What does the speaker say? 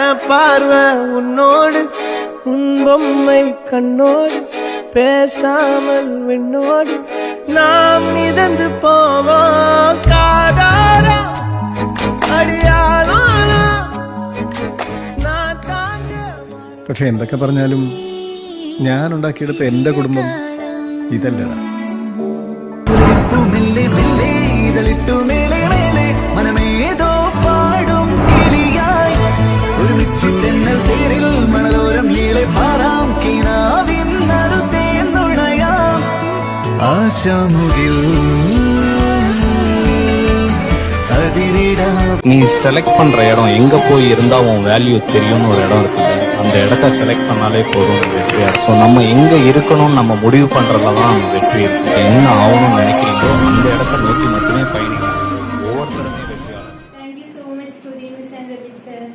என் பார்வை உன்னோடு உன் பொம்மை கண்ணோடு பேசாமல் விண்ணோடு நாம் மிதந்து போவோம் காதாரா അടിയാളോ நான் தாங்க. പക്ഷെ എന്തൊക്കെ പറഞ്ഞാലും ഞാൻ ഉണ്ടാക്കിയെടുത്ത എന്റെ കുടുംബം ഇതല്ലടാ. മനമേതോ പാടും കിളിയായി ഒരുമിച്ച് തെന്നൽ തേരിൽ മണലോരം ഈളെ പാറാം കിനാവിൻ നറുതേന്നുണയാം ആശാമുകിൽ நீ செலக்ட் பண்ற இடம் எங்க போய் இருந்தா உன் வேல்யூ தெரியும்னு ஒரு இடம் இருக்குது. அந்த இடத்த செலக்ட் பண்ணாலே போதும் வெற்றியா இருக்கும். நம்ம எங்க இருக்கணும்னு நம்ம முடிவு பண்றதுலதான் நம்ம வெற்றி இருக்கு. என்ன ஆகணும்னு நினைக்கிறீங்களோ அந்த இடத்த நோக்கி மட்டுமே பயணிக்கணும்.